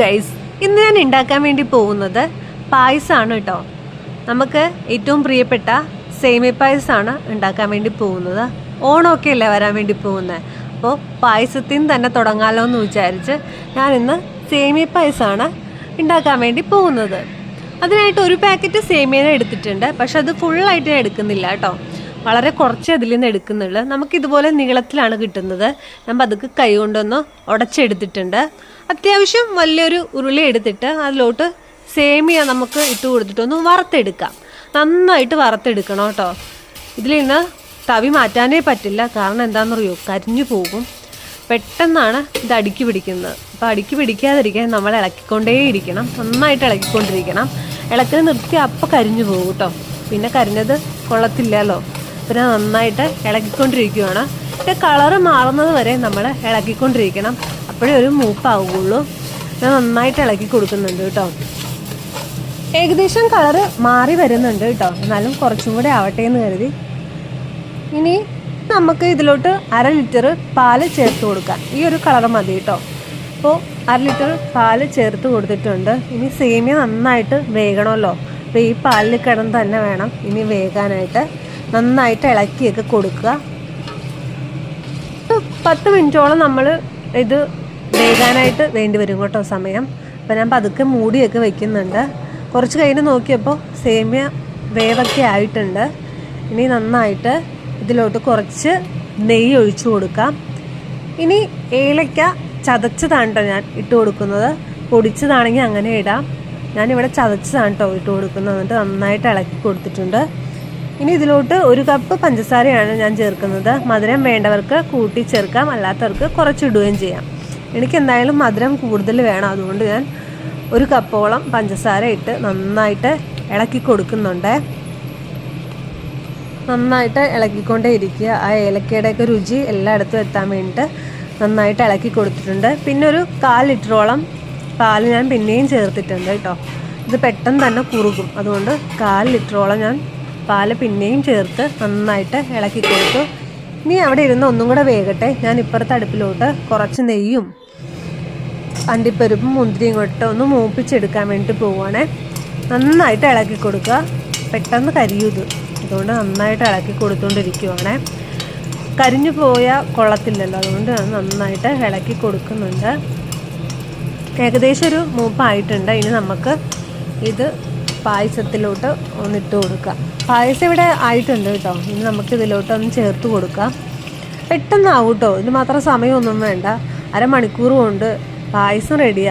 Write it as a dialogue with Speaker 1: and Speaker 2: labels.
Speaker 1: Guys, ഇന്ന് ഞാൻ ഉണ്ടാക്കാൻ വേണ്ടി പോകുന്നത് പായസമാണ് കേട്ടോ. നമുക്ക് ഏറ്റവും പ്രിയപ്പെട്ട സേമിയ പായസമാണ് ഉണ്ടാക്കാൻ വേണ്ടി പോകുന്നത്. ഓണമൊക്കെ അല്ലേ വരാൻ വേണ്ടി പോകുന്നത്. അപ്പോൾ പായസത്തിൽ നിന്ന് തന്നെ തുടങ്ങാമല്ലോ എന്ന് വിചാരിച്ച് ഞാൻ ഇന്ന് സേമിയ പായസമാണ് ഉണ്ടാക്കാൻ വേണ്ടി പോകുന്നത്. അതിനായിട്ട് ഒരു പാക്കറ്റ് സേമിയ എടുത്തിട്ടുണ്ട്. പക്ഷെ അത് ഫുള്ളായിട്ട് ഞാൻ എടുക്കുന്നില്ല കേട്ടോ, വളരെ കുറച്ച് അതിൽ നിന്ന് എടുക്കുന്നുള്ളൂ. നമുക്കിതുപോലെ നീളത്തിലാണ് കിട്ടുന്നത്. ഞാൻ പതുക്കെ കൈ കൊണ്ടൊന്ന് ഉടച്ചെടുത്തിട്ടുണ്ട്. അത്യാവശ്യം വലിയൊരു ഉരുളി എടുത്തിട്ട് അതിലോട്ട് സേമിയ നമുക്ക് ഇട്ട് കൊടുത്തിട്ടൊന്ന് വറുത്തെടുക്കാം. നന്നായിട്ട് വറുത്തെടുക്കണം കേട്ടോ. ഇതിൽ നിന്ന് തവി മാറ്റാനേ പറ്റില്ല, കാരണം എന്താണെന്നറിയോ, കരിഞ്ഞു പോകും. പെട്ടെന്നാണ് ഇത് അടുക്കി പിടിക്കുന്നത്. അപ്പോൾ അടുക്കി പിടിക്കാതിരിക്കാൻ നമ്മൾ ഇളക്കിക്കൊണ്ടേയിരിക്കണം, നന്നായിട്ട് ഇളക്കിക്കൊണ്ടിരിക്കണം. ഇളക്കി നിർത്തി അപ്പം കരിഞ്ഞു പോകും കേട്ടോ. പിന്നെ കരിഞ്ഞത് കൊള്ളത്തില്ലല്ലോ. പിന്നെ നന്നായിട്ട് ഇളക്കിക്കൊണ്ടിരിക്കുകയാണ്. ഇതിൻ്റെ കളറ് മാറുന്നത് വരെ നമ്മൾ ഇളക്കിക്കൊണ്ടിരിക്കണം, അപ്പോഴേ ഒരു മൂപ്പാവുകയുള്ളൂ. ഞാൻ നന്നായിട്ട് ഇളക്കി കൊടുക്കുന്നുണ്ട് കേട്ടോ. ഏകദേശം കളറ് മാറി വരുന്നുണ്ട് കേട്ടോ, എന്നാലും കുറച്ചും കൂടെ ആവട്ടെ എന്ന് കരുതി. ഇനി നമുക്ക് ഇതിലോട്ട് 1/2 ലിറ്റർ പാല് ചേർത്ത് കൊടുക്കാം. ഈ ഒരു കളർ മതി കേട്ടോ. അപ്പോൾ 1/2 ലിറ്റർ പാല് ചേർത്ത് കൊടുത്തിട്ടുണ്ട്. ഇനി സേമിയ നന്നായിട്ട് വേകണമല്ലോ. അപ്പോൾ ഈ പാലിൽ കിടന്ന് തന്നെ വേണം ഇനി വേകാനായിട്ട്. നന്നായിട്ട് ഇളക്കിയൊക്കെ കൊടുക്കുക. 10 മിനിറ്റോളം നമ്മൾ ഇത് വേകാനായിട്ട് വേണ്ടി വരും കേട്ടോ സമയം. അപ്പോൾ ഞാൻ പതുക്കെ മൂടിയൊക്കെ വെക്കുന്നുണ്ട്. കുറച്ച് കഴിഞ്ഞ് നോക്കിയപ്പോൾ സേമിയ വേവൊക്കെ ആയിട്ടുണ്ട്. ഇനി നന്നായിട്ട് ഇതിലോട്ട് കുറച്ച് നെയ്യ് ഒഴിച്ചു കൊടുക്കാം. ഇനി ഏലക്ക ചതച്ചതാണ് കേട്ടോ ഞാൻ ഇട്ട് കൊടുക്കുന്നത്. പൊടിച്ചതാണെങ്കിൽ അങ്ങനെ ഇടാം. ഞാനിവിടെ ചതച്ചതാണ് കേട്ടോ ഇട്ട് കൊടുക്കുന്നത്. എന്നിട്ട് നന്നായിട്ട് ഇളക്കി കൊടുത്തിട്ടുണ്ട്. ഇനി ഇതിലോട്ട് 1 കപ്പ് പഞ്ചസാരയാണ് ഞാൻ ചേർക്കുന്നത്. മധുരം വേണ്ടവർക്ക് കൂട്ടി ചേർക്കാം, അല്ലാത്തവർക്ക് കുറച്ചിടുകയും ചെയ്യാം. എനിക്ക് എന്തായാലും മധുരം കൂടുതൽ വേണം, അതുകൊണ്ട് ഞാൻ 1 കപ്പോളം പഞ്ചസാര ഇട്ട് നന്നായിട്ട് ഇളക്കി കൊടുക്കുന്നുണ്ട്. നന്നായിട്ട് ഇളക്കിക്കൊണ്ടേ ഇരിക്കുക. ആ ഏലക്കയുടെയൊക്കെ രുചി എല്ലായിടത്തും എത്താൻ വേണ്ടിയിട്ട് നന്നായിട്ട് ഇളക്കി കൊടുത്തിട്ടുണ്ട്. പിന്നെ ഒരു 1/4 ലിറ്ററോളം പാല് ഞാൻ പിന്നെയും ചേർത്തിട്ടുണ്ട് കേട്ടോ. ഇത് പെട്ടെന്ന് തന്നെ കുറുകും, അതുകൊണ്ട് 1/4 ലിറ്ററോളം ഞാൻ പാല് പിന്നെയും ചേർത്ത് നന്നായിട്ട് ഇളക്കി കൊടുത്തു. ഇനി അവിടെ ഇരുന്ന് ഒന്നും കൂടെ വേകട്ടെ. ഞാൻ ഇപ്പുറത്തെ അടുപ്പിലോട്ട് കുറച്ച് നെയ്യും അണ്ടിപ്പരിപ്പും മുന്തിരിയും ഇട്ട് ഒന്ന് മൂപ്പിച്ചെടുക്കാൻ വേണ്ടിയിട്ട് പോവുകയാണേ. നന്നായിട്ട് ഇളക്കി കൊടുക്കുക, പെട്ടെന്ന് കരിയൂത്. അതുകൊണ്ട് നന്നായിട്ട് ഇളക്കി കൊടുത്തുകൊണ്ടിരിക്കുവാണേ. കരിഞ്ഞു പോയാൽ കൊള്ളത്തില്ലല്ലോ, അതുകൊണ്ട് നന്നായിട്ട് ഇളക്കി കൊടുക്കുന്നുണ്ട്. ഏകദേശം ഒരു മൂപ്പായിട്ടുണ്ട്. ഇനി നമുക്ക് ഇത് പായസത്തിലോട്ട് ഒന്നിട്ട് കൊടുക്കാം. പായസം ഇവിടെ ആയിട്ടുണ്ട് കേട്ടോ. ഇനി നമുക്ക് ഇതിലോട്ട് ഒന്ന് ചേർത്ത് കൊടുക്കാം. പെട്ടെന്നാവും കേട്ടോ, ഇതിന് മാത്രം സമയമൊന്നും വേണ്ട. 1/2 മണിക്കൂർ കൊണ്ട് പായസം റെഡിയാണ്.